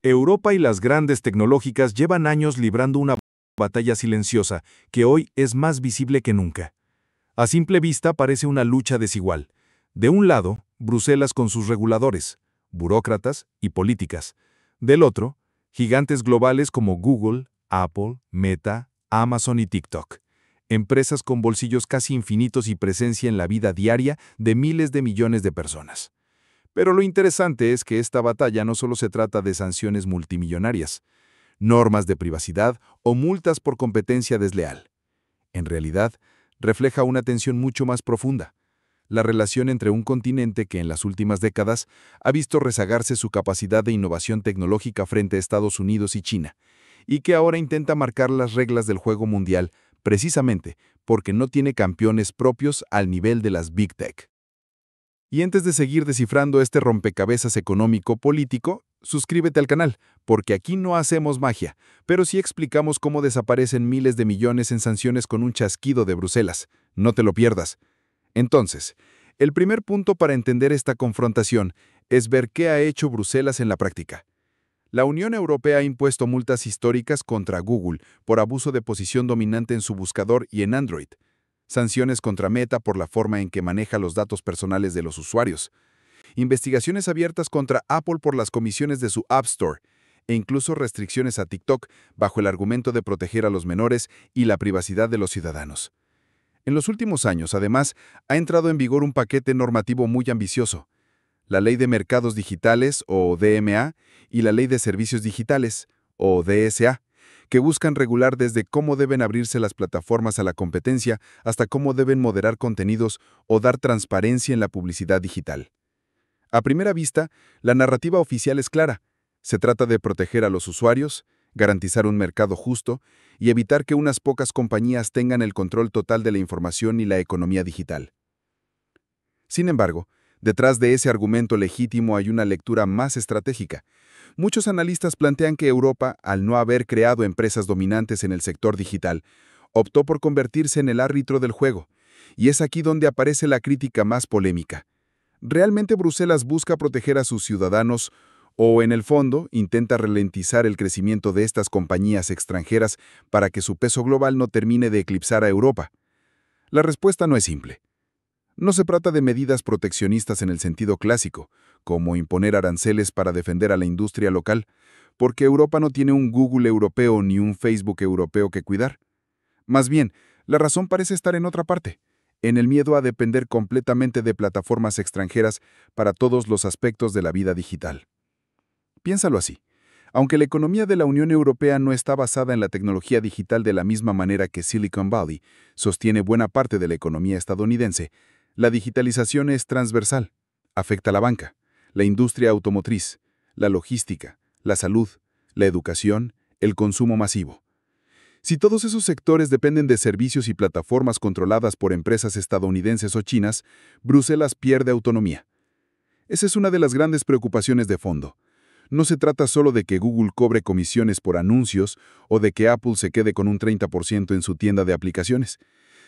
Europa y las grandes tecnológicas llevan años librando una batalla silenciosa que hoy es más visible que nunca. A simple vista parece una lucha desigual. De un lado, Bruselas con sus reguladores, burócratas y políticas. Del otro, gigantes globales como Google, Apple, Meta, Amazon y TikTok. Empresas con bolsillos casi infinitos y presencia en la vida diaria de miles de millones de personas. Pero lo interesante es que esta batalla no solo se trata de sanciones multimillonarias, normas de privacidad o multas por competencia desleal. En realidad, refleja una tensión mucho más profunda, la relación entre un continente que en las últimas décadas ha visto rezagarse su capacidad de innovación tecnológica frente a Estados Unidos y China, y que ahora intenta marcar las reglas del juego mundial precisamente porque no tiene campeones propios al nivel de las Big Tech. Y antes de seguir descifrando este rompecabezas económico-político, suscríbete al canal, porque aquí no hacemos magia, pero sí explicamos cómo desaparecen miles de millones en sanciones con un chasquido de Bruselas. No te lo pierdas. Entonces, el primer punto para entender esta confrontación es ver qué ha hecho Bruselas en la práctica. La Unión Europea ha impuesto multas históricas contra Google por abuso de posición dominante en su buscador y en Android. Sanciones contra Meta por la forma en que maneja los datos personales de los usuarios. Investigaciones abiertas contra Apple por las comisiones de su App Store. E incluso restricciones a TikTok bajo el argumento de proteger a los menores y la privacidad de los ciudadanos. En los últimos años, además, ha entrado en vigor un paquete normativo muy ambicioso. La Ley de Mercados Digitales, o DMA, y la Ley de Servicios Digitales, o DSA, que buscan regular desde cómo deben abrirse las plataformas a la competencia hasta cómo deben moderar contenidos o dar transparencia en la publicidad digital. A primera vista, la narrativa oficial es clara. Se trata de proteger a los usuarios, garantizar un mercado justo y evitar que unas pocas compañías tengan el control total de la información y la economía digital. Sin embargo, detrás de ese argumento legítimo hay una lectura más estratégica. Muchos analistas plantean que Europa, al no haber creado empresas dominantes en el sector digital, optó por convertirse en el árbitro del juego, y es aquí donde aparece la crítica más polémica. ¿Realmente Bruselas busca proteger a sus ciudadanos o, en el fondo, intenta ralentizar el crecimiento de estas compañías extranjeras para que su peso global no termine de eclipsar a Europa? La respuesta no es simple. No se trata de medidas proteccionistas en el sentido clásico, como imponer aranceles para defender a la industria local, porque Europa no tiene un Google europeo ni un Facebook europeo que cuidar. Más bien, la razón parece estar en otra parte, en el miedo a depender completamente de plataformas extranjeras para todos los aspectos de la vida digital. Piénsalo así. Aunque la economía de la Unión Europea no está basada en la tecnología digital de la misma manera que Silicon Valley sostiene buena parte de la economía estadounidense, la digitalización es transversal. Afecta a la banca, la industria automotriz, la logística, la salud, la educación, el consumo masivo. Si todos esos sectores dependen de servicios y plataformas controladas por empresas estadounidenses o chinas, Bruselas pierde autonomía. Esa es una de las grandes preocupaciones de fondo. No se trata solo de que Google cobre comisiones por anuncios o de que Apple se quede con un 30% en su tienda de aplicaciones.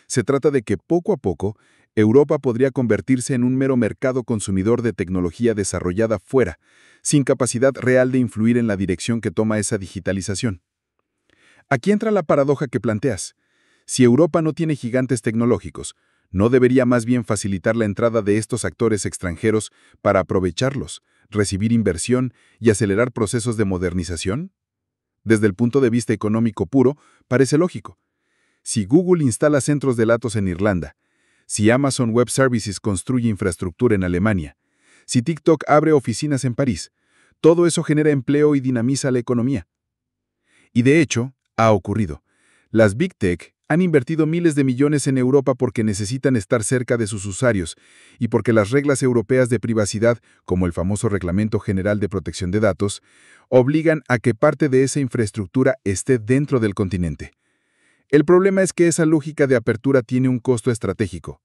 Se trata de que poco a poco, Europa podría convertirse en un mero mercado consumidor de tecnología desarrollada fuera, sin capacidad real de influir en la dirección que toma esa digitalización. Aquí entra la paradoja que planteas. Si Europa no tiene gigantes tecnológicos, ¿no debería más bien facilitar la entrada de estos actores extranjeros para aprovecharlos, recibir inversión y acelerar procesos de modernización? Desde el punto de vista económico puro, parece lógico. Si Google instala centros de datos en Irlanda, si Amazon Web Services construye infraestructura en Alemania, si TikTok abre oficinas en París, todo eso genera empleo y dinamiza la economía. Y de hecho, ha ocurrido. Las Big Tech han invertido miles de millones en Europa porque necesitan estar cerca de sus usuarios y porque las reglas europeas de privacidad, como el famoso Reglamento General de Protección de Datos, obligan a que parte de esa infraestructura esté dentro del continente. El problema es que esa lógica de apertura tiene un costo estratégico.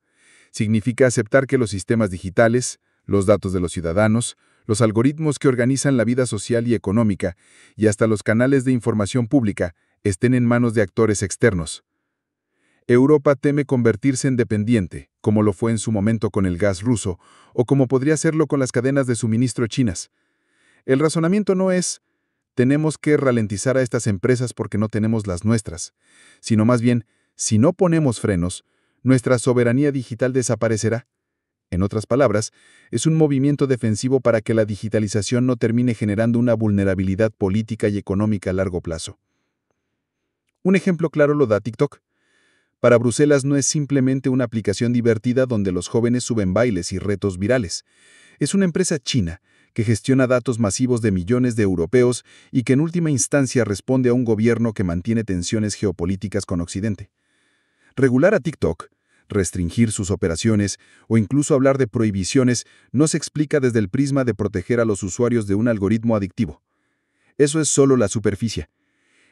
Significa aceptar que los sistemas digitales, los datos de los ciudadanos, los algoritmos que organizan la vida social y económica, y hasta los canales de información pública, estén en manos de actores externos. Europa teme convertirse en dependiente, como lo fue en su momento con el gas ruso, o como podría serlo con las cadenas de suministro chinas. El razonamiento no es, tenemos que ralentizar a estas empresas porque no tenemos las nuestras, sino más bien, si no ponemos frenos, nuestra soberanía digital desaparecerá. En otras palabras, es un movimiento defensivo para que la digitalización no termine generando una vulnerabilidad política y económica a largo plazo. Un ejemplo claro lo da TikTok. Para Bruselas no es simplemente una aplicación divertida donde los jóvenes suben bailes y retos virales. Es una empresa china que gestiona datos masivos de millones de europeos y que en última instancia responde a un gobierno que mantiene tensiones geopolíticas con Occidente. Regular a TikTok, restringir sus operaciones o incluso hablar de prohibiciones no se explica desde el prisma de proteger a los usuarios de un algoritmo adictivo. Eso es solo la superficie.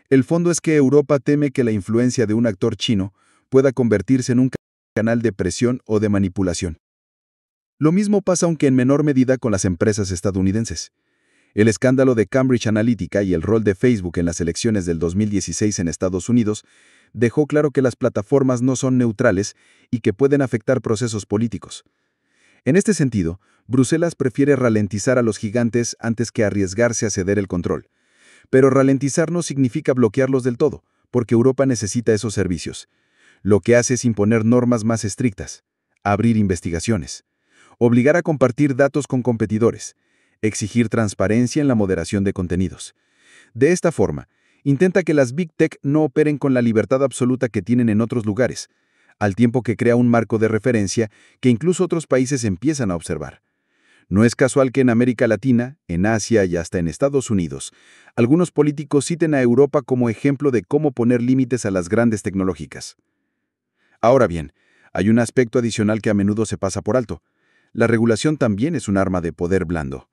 El fondo es que Europa teme que la influencia de un actor chino pueda convertirse en un canal de presión o de manipulación. Lo mismo pasa aunque en menor medida con las empresas estadounidenses. El escándalo de Cambridge Analytica y el rol de Facebook en las elecciones del 2016 en Estados Unidos dejó claro que las plataformas no son neutrales y que pueden afectar procesos políticos. En este sentido, Bruselas prefiere ralentizar a los gigantes antes que arriesgarse a ceder el control. Pero ralentizar no significa bloquearlos del todo, porque Europa necesita esos servicios. Lo que hace es imponer normas más estrictas, abrir investigaciones, obligar a compartir datos con competidores, exigir transparencia en la moderación de contenidos. De esta forma, intenta que las Big Tech no operen con la libertad absoluta que tienen en otros lugares, al tiempo que crea un marco de referencia que incluso otros países empiezan a observar. No es casual que en América Latina, en Asia y hasta en Estados Unidos, algunos políticos citen a Europa como ejemplo de cómo poner límites a las grandes tecnológicas. Ahora bien, hay un aspecto adicional que a menudo se pasa por alto. La regulación también es un arma de poder blando.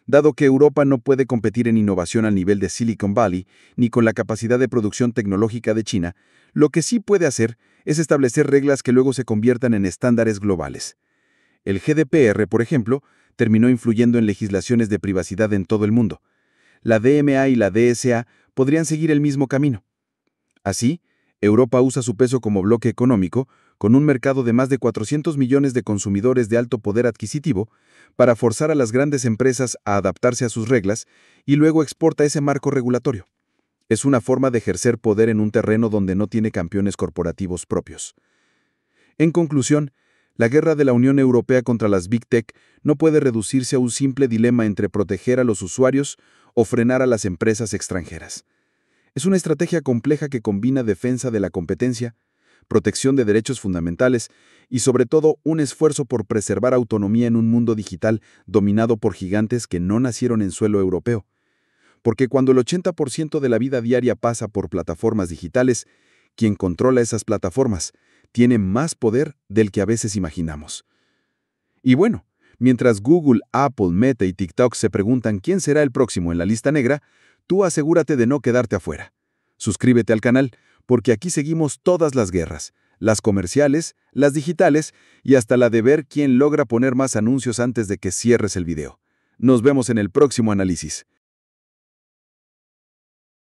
Dado que Europa no puede competir en innovación al nivel de Silicon Valley, ni con la capacidad de producción tecnológica de China, lo que sí puede hacer es establecer reglas que luego se conviertan en estándares globales. El GDPR, por ejemplo, terminó influyendo en legislaciones de privacidad en todo el mundo. La DMA y la DSA podrían seguir el mismo camino. Así, Europa usa su peso como bloque económico, con un mercado de más de 400 millones de consumidores de alto poder adquisitivo, para forzar a las grandes empresas a adaptarse a sus reglas y luego exporta ese marco regulatorio. Es una forma de ejercer poder en un terreno donde no tiene campeones corporativos propios. En conclusión, la guerra de la Unión Europea contra las Big Tech no puede reducirse a un simple dilema entre proteger a los usuarios o frenar a las empresas extranjeras. Es una estrategia compleja que combina defensa de la competencia, protección de derechos fundamentales y, sobre todo, un esfuerzo por preservar autonomía en un mundo digital dominado por gigantes que no nacieron en suelo europeo. Porque cuando el 80% de la vida diaria pasa por plataformas digitales, quien controla esas plataformas tiene más poder del que a veces imaginamos. Y bueno, mientras Google, Apple, Meta y TikTok se preguntan quién será el próximo en la lista negra, tú asegúrate de no quedarte afuera. Suscríbete al canal, porque aquí seguimos todas las guerras, las comerciales, las digitales y hasta la de ver quién logra poner más anuncios antes de que cierres el video. Nos vemos en el próximo análisis.